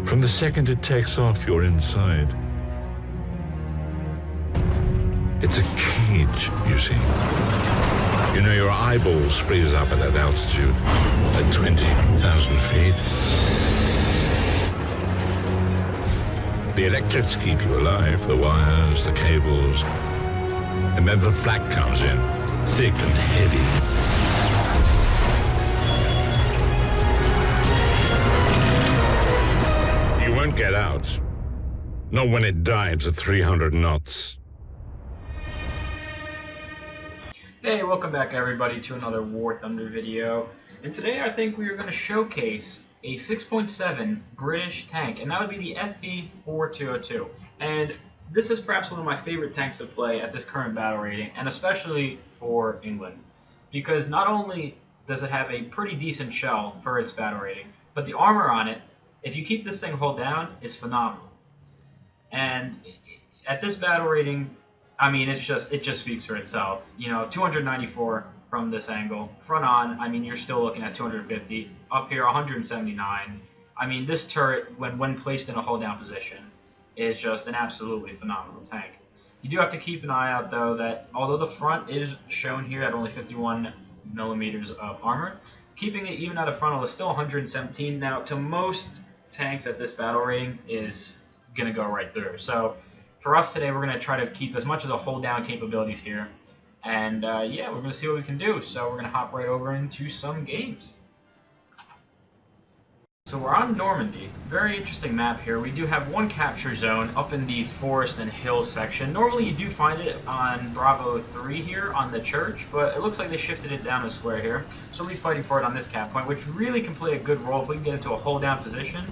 From the second it takes off, you're inside. It's a cage, you see. You know, your eyeballs freeze up at that altitude, at 20,000 feet. The electrics keep you alive, the wires, the cables. And then the flak comes in, thick and heavy. You won't get out. Not when it dives at 300 knots. Hey, welcome back everybody to another War Thunder video. And today I think we are going to showcase a 6.7 British tank, and that would be the FV4202. And this is perhaps one of my favorite tanks to play at this current battle rating, and especially for England. Because not only does it have a pretty decent shell for its battle rating, but the armor on it, if you keep this thing hull down, is phenomenal. And at this battle rating, I mean, it just speaks for itself. You know, 294 from this angle. Front on, I mean, you're still looking at 250. Up here, 179. I mean, this turret, when placed in a hold down position, is just an absolutely phenomenal tank. You do have to keep an eye out, though, that although the front is shown here at only 51 millimeters of armor, keeping it even at a frontal is still 117. Now, to most tanks at this battle rating is going to go right through. So for us today, we're going to try to keep as much of the hold down capabilities here. And yeah, we're going to see what we can do. So we're going to hop right over into some games. So we're on Normandy. Very interesting map here. We do have one capture zone up in the forest and hill section. Normally you do find it on Bravo 3 here on the church, but it looks like they shifted it down a square here. So we'll be fighting for it on this cap point, which really can play a good role if we can get into a hold down position,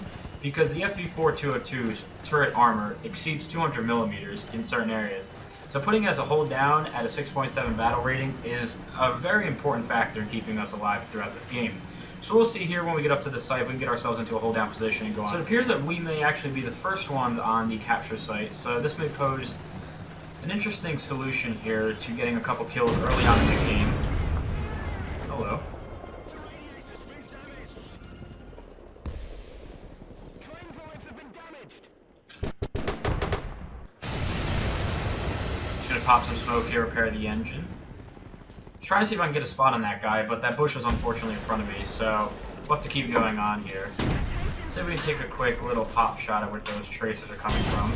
because the FV4202's turret armor exceeds 200 millimeters in certain areas. So putting it as a hold down at a 6.7 battle rating is a very important factor in keeping us alive throughout this game. So we'll see here when we get up to the site if we can get ourselves into a hold down position and go on. So it appears that we may actually be the first ones on the capture site, so this may pose an interesting solution here to getting a couple kills early on in the game. Hello. Just gonna pop some smoke here, repair the engine. Trying to see if I can get a spot on that guy, but that bush was unfortunately in front of me, so we'll have to keep going on here. See if we can take a quick little pop shot at where those tracers are coming from.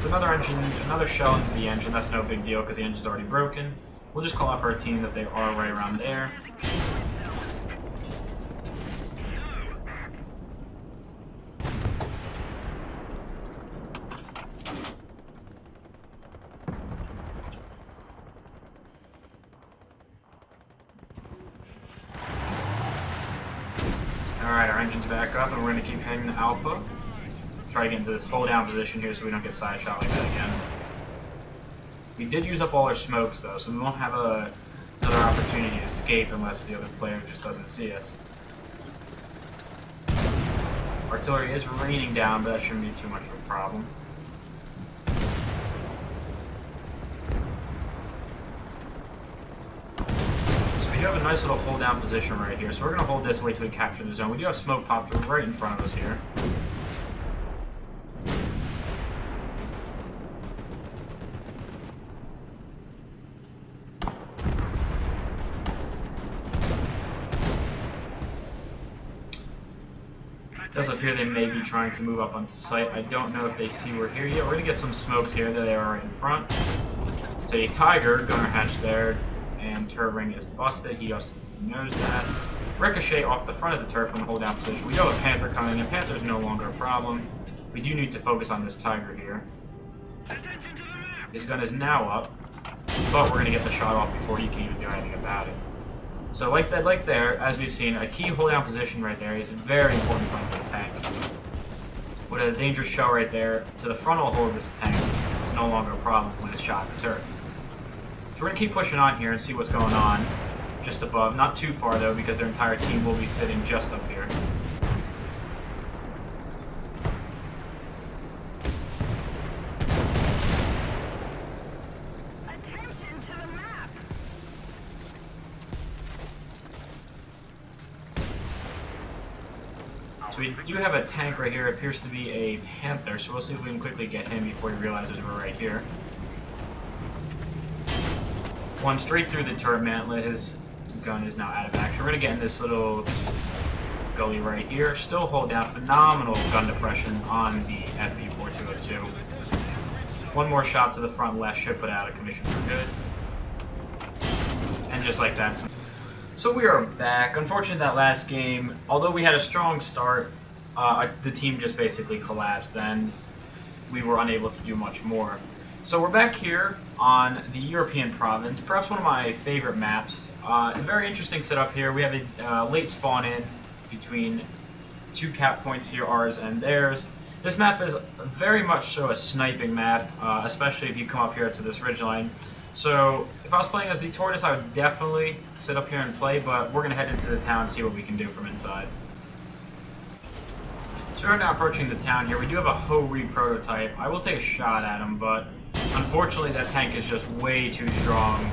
Another engine, another shell into the engine. That's no big deal because the engine's already broken. We'll just call out for our team that they are right around there. Alright, our engine's back up, and we're going to keep heading to Alpha. Try to get into this hold down position here so we don't get side shot like that again. We did use up all our smokes though, so we won't have another opportunity to escape unless the other player just doesn't see us. Artillery is raining down, but that shouldn't be too much of a problem. We have a nice little hold down position right here, so we're going to hold this wait till we capture the zone. We do have smoke popped right in front of us here. It does appear they may be trying to move up onto site. I don't know if they see we're here yet. We're going to get some smokes here. There they are right in front. It's a Tiger, gunner hatch there. And turret ring is busted. He just knows that. Ricochet off the front of the turret from the hold down position. We do have a Panther coming in. Panther's no longer a problem. We do need to focus on this Tiger here. His gun is now up, but we're going to get the shot off before he can even do anything about it. So like there, as we've seen, a key hold down position right there is very important from this tank. With a dangerous shell right there, to the frontal hold of this tank is no longer a problem when it's shot at the turret. So we're going to keep pushing on here and see what's going on just above. Not too far, though, because their entire team will be sitting just up here. So we do have a tank right here. It appears to be a Panther, so we'll see if we can quickly get him before he realizes we're right here. One straight through the turret mantlet. His gun is now out of action. We're going to get in this little gully right here. Still hold down. Phenomenal gun depression on the FV4202. One more shot to the front left should put out of commission for good. And just like that. So we are back. Unfortunately, that last game, although we had a strong start, the team just basically collapsed and we were unable to do much more. So we're back here on the European province, perhaps one of my favorite maps. A very interesting setup here. We have a late spawn in between two cap points here, ours and theirs. This map is very much so a sniping map, especially if you come up here to this ridgeline. So if I was playing as the Tortoise, I would definitely sit up here and play, but we're going to head into the town and see what we can do from inside. So we're now approaching the town here. We do have a Ho-Re prototype. I will take a shot at him, but unfortunately that tank is just way too strong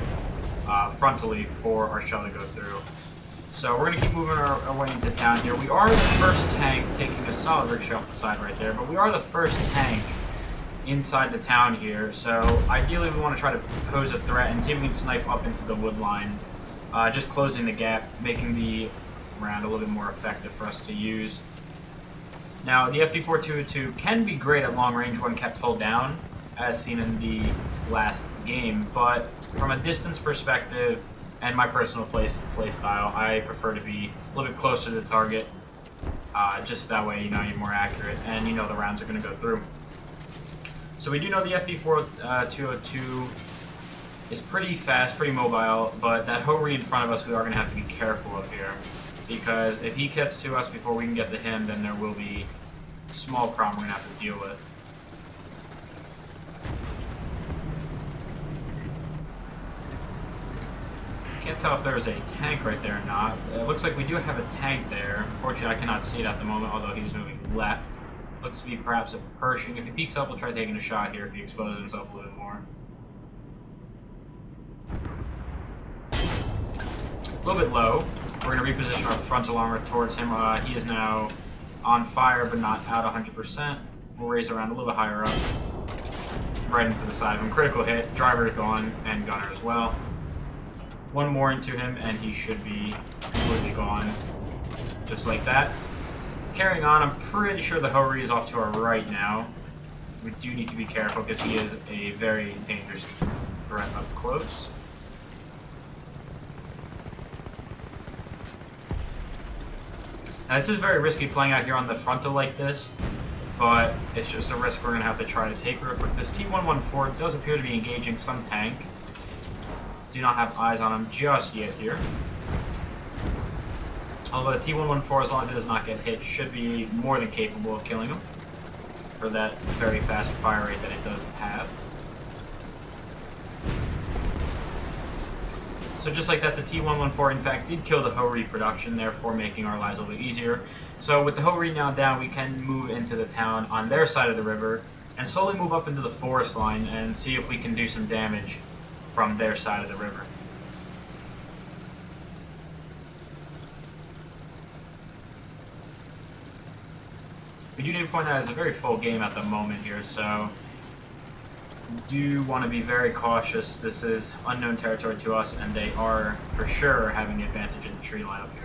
frontally for our shell to go through. So we're going to keep moving our way into town here. We are the first tank, taking a solid rickshaw off the side right there, but we are the first tank inside the town here. So ideally we want to try to pose a threat and see if we can snipe up into the wood line, just closing the gap, making the round a little bit more effective for us to use. Now the FV4202 can be great at long range when kept hull down, as seen in the last game, but from a distance perspective and my personal play style, I prefer to be a little bit closer to the target. Just that way, you know, you're more accurate and you know the rounds are going to go through. So we do know the FV4202 is pretty fast, pretty mobile, but that Ho-Re in front of us, we are going to have to be careful of here, because if he gets to us before we can get to him, then there will be a small problem we're going to have to deal with. Can't tell if there's a tank right there or not. It looks like we do have a tank there. Unfortunately, I cannot see it at the moment, although he's moving left. Looks to be perhaps a Pershing. If he peeks up, we'll try taking a shot here if he exposes himself a little bit more. A little bit low. We're going to reposition our frontal armor towards him. He is now on fire, but not out 100%. We'll raise around a little bit higher up. Right into the side of him. Critical hit. Driver is gone, and gunner as well. One more into him, and he should be completely gone. Just like that. Carrying on, I'm pretty sure the Ho-Re is off to our right now. We do need to be careful because he is a very dangerous threat up close. Now this is very risky playing out here on the frontal like this, but it's just a risk we're going to have to try to take real quick. This T114 does appear to be engaging some tank. Do not have eyes on him just yet here. Although the T114, as long as it does not get hit, should be more than capable of killing him for that very fast fire rate that it does have. So just like that, the T114 in fact did kill the Ho-Re production, therefore making our lives a little bit easier. So with the Ho-Re now down, we can move into the town on their side of the river and slowly move up into the forest line and see if we can do some damage from their side of the river. We do need to point out it's a very full game at the moment here, so we do want to be very cautious. This is unknown territory to us, and they are for sure having the advantage in the tree line up here.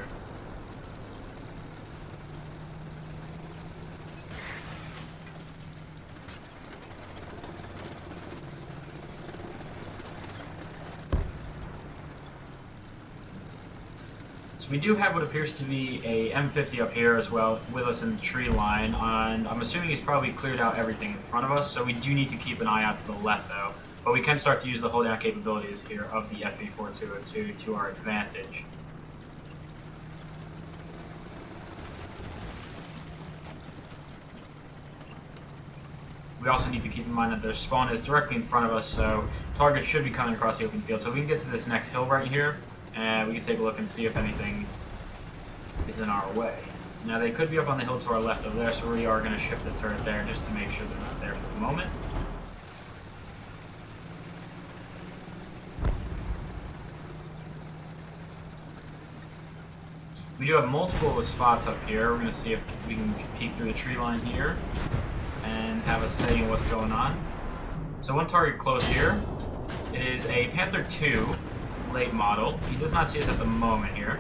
So we do have what appears to be a M50 up here as well with us in the tree line, and I'm assuming he's probably cleared out everything in front of us, so we do need to keep an eye out to the left though. But we can start to use the hold down capabilities here of the FV4202 to our advantage. We also need to keep in mind that their spawn is directly in front of us, so targets should be coming across the open field. So we can get to this next hill right here, and we can take a look and see if anything is in our way. Now they could be up on the hill to our left over there, so we are going to shift the turret there just to make sure they're not there for the moment. We do have multiple spots up here. We're going to see if we can peek through the tree line here and have a say in what's going on. So one target close here. It is a Panther 2 late model. He does not see us at the moment here.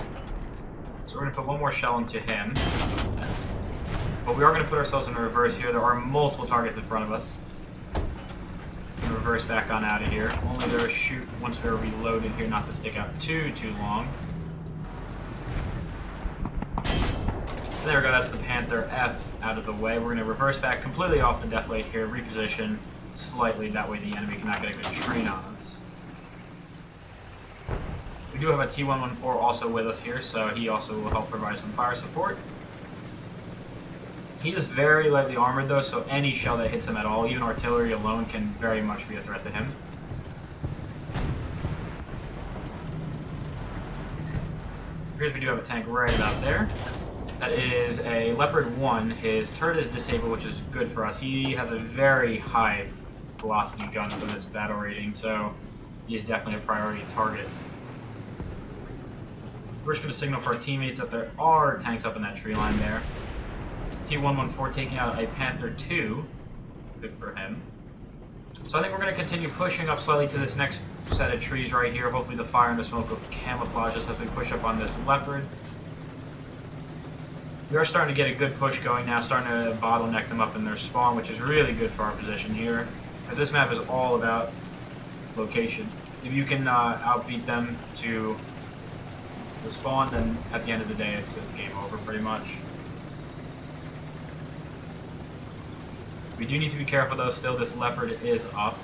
So we're going to put one more shell into him. But we are going to put ourselves in reverse here. There are multiple targets in front of us. We're going to reverse back on out of here. Only to shoot once we're reloaded here, not to stick out too long. There we go, that's the Panther F out of the way. We're going to reverse back completely off the deflate here, reposition slightly, that way the enemy cannot get a good train on us. We do have a T-114 also with us here, so he also will help provide some fire support. He is very lightly armored though, so any shell that hits him at all, even artillery alone, can very much be a threat to him. Here's we do have a tank right about there. That is a Leopard 1. His turret is disabled, which is good for us. He has a very high velocity gun for this battle rating, so he is definitely a priority target. We're just going to signal for our teammates that there are tanks up in that tree line there. T-114 taking out a Panther 2. Good for him. So I think we're going to continue pushing up slightly to this next set of trees right here. Hopefully the fire and the smoke will camouflage us as we push up on this Leopard. We are starting to get a good push going now, starting to bottleneck them up in their spawn, which is really good for our position here, because this map is all about location. If you can outbeat them to the spawn, then at the end of the day it's game over pretty much. We do need to be careful though, still this Leopard is up.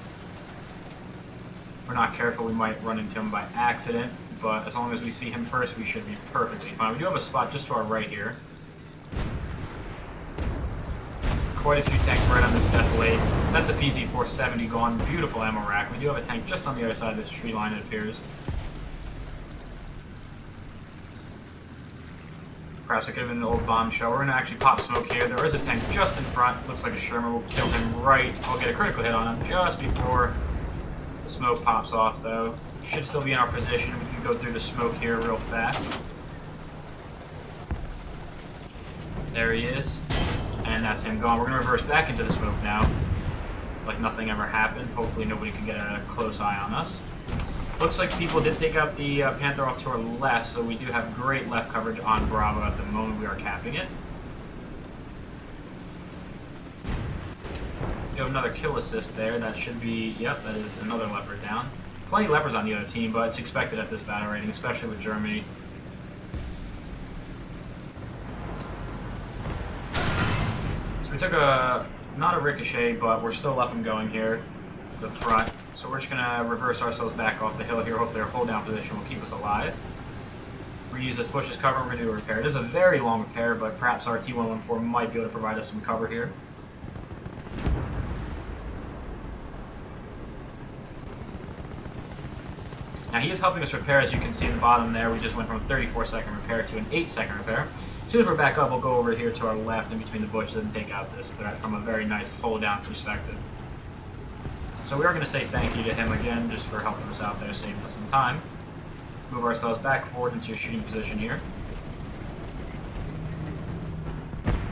If we're not careful we might run into him by accident, but as long as we see him first we should be perfectly fine. We do have a spot just to our right here. Quite a few tanks right on this deflate. That's a PZ-470 gone. Beautiful ammo rack. We do have a tank just on the other side of this tree line, it appears. Perhaps it could have been an old bombshell. We're going to actually pop smoke here. There is a tank just in front. Looks like a Sherman. We'll kill him right. I'll get a critical hit on him just before the smoke pops off, though. We should still be in our position. We can go through the smoke here real fast. There he is. And that's him gone. We're going to reverse back into the smoke now, like nothing ever happened. Hopefully nobody can get a close eye on us. Looks like people did take out the Panther off to our left, so we do have great left coverage on Bravo at the moment. We are capping it. We have another kill assist there. That should be, yep, that is another Leopard down. Plenty of Leopards on the other team, but it's expected at this battle rating, especially with Germany. We took not a ricochet, but we're still up and going here to the front. So we're just going to reverse ourselves back off the hill here. Hopefully our hold down position will keep us alive. We're going to use this bush as cover. We're going to do a repair. It is a very long repair, but perhaps our T-114 might be able to provide us some cover here. Now he is helping us repair, as you can see in the bottom there. We just went from a 34-second repair to an 8-second repair. As soon as we're back up, we'll go over here to our left in between the bushes and take out this threat from a very nice hold-down perspective. So we are going to say thank you to him again, just for helping us out there, saving us some time. Move ourselves back forward into a shooting position here.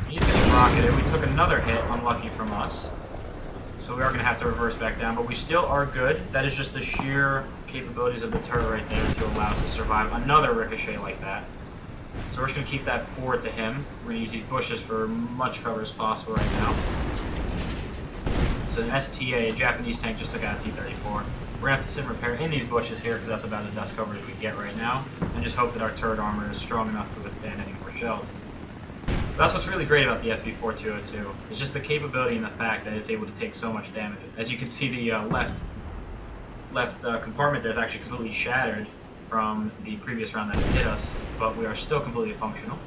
He's getting rocketed. We took another hit, unlucky from us. So we are going to have to reverse back down, but we still are good. That is just the sheer capabilities of the turret right there to allow us to survive another ricochet like that. So we're just going to keep that forward to him. We're going to use these bushes for much cover as possible right now. So an STA, a Japanese tank, just took out a T-34. We're going to have to sit and repair in these bushes here because that's about the best cover as we get right now. And just hope that our turret armor is strong enough to withstand any more shells. But that's what's really great about the FV4202. It's just the capability and the fact that it's able to take so much damage. As you can see, the left compartment there is actually completely shattered from the previous round that it hit us, but we are still completely functional.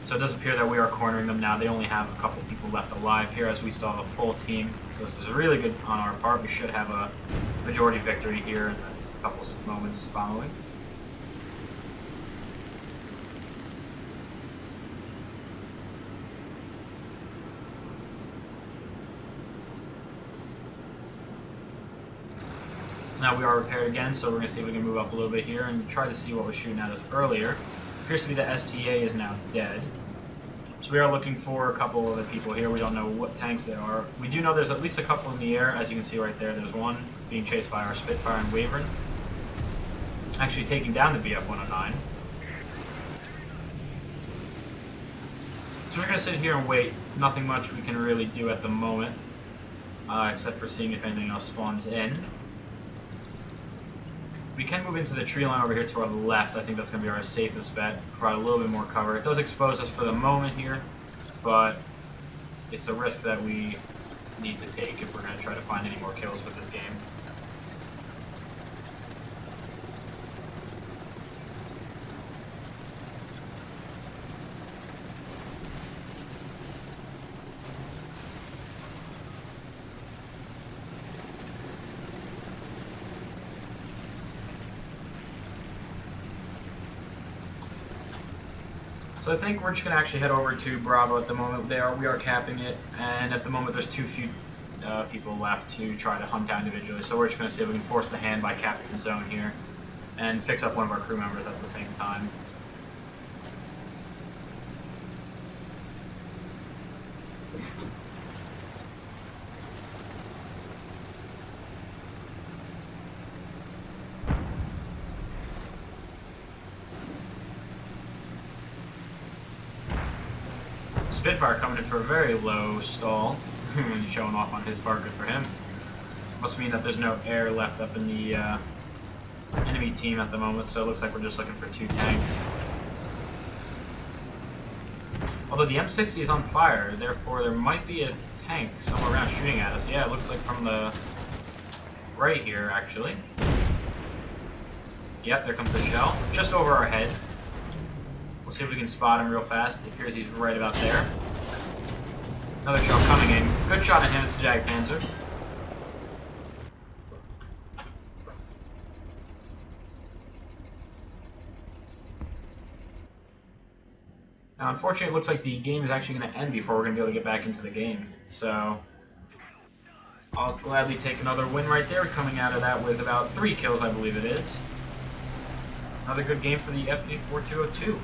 So it does appear that we are cornering them now. They only have a couple people left alive here, as we still have a full team. So this is really good on our part. We should have a majority victory here in a couple moments following. Now we are repaired again, so we're going to see if we can move up a little bit here and try to see what was shooting at us earlier. Appears to be the STA is now dead. So we are looking for a couple of the people here. We don't know what tanks they are. We do know there's at least a couple in the air. As you can see right there, there's one being chased by our Spitfire and Wyvern. Actually taking down the BF-109. So we're going to sit here and wait. Nothing much we can really do at the moment, except for seeing if anything else spawns in. We can move into the tree line over here to our left. I think that's going to be our safest bet. Provide a little bit more cover. It does expose us for the moment here, but it's a risk that we need to take if we're going to try to find any more kills with this game. So I think we're just going to actually head over to Bravo at the moment. We are capping it, and at the moment there's too few people left to try to hunt down individually. So we're just going to see if we can force the hand by capping the zone here and fix up one of our crew members at the same time. Spitfire coming in for a very low stall. Showing off on his part, good for him. Must mean that there's no air left up in the enemy team at the moment, so it looks like we're just looking for 2 tanks. Although the M60 is on fire, therefore there might be a tank somewhere around shooting at us. Yeah, it looks like from the right here, actually. Yep, there comes the shell. Just over our head. We'll see if we can spot him real fast. It appears he's right about there. Another shell coming in. Good shot at him. It's a Jagdpanzer. Now, unfortunately, it looks like the game is actually going to end before we're going to be able to get back into the game. So, I'll gladly take another win right there, coming out of that with about 3 kills, I believe it is. Another good game for the FV4202.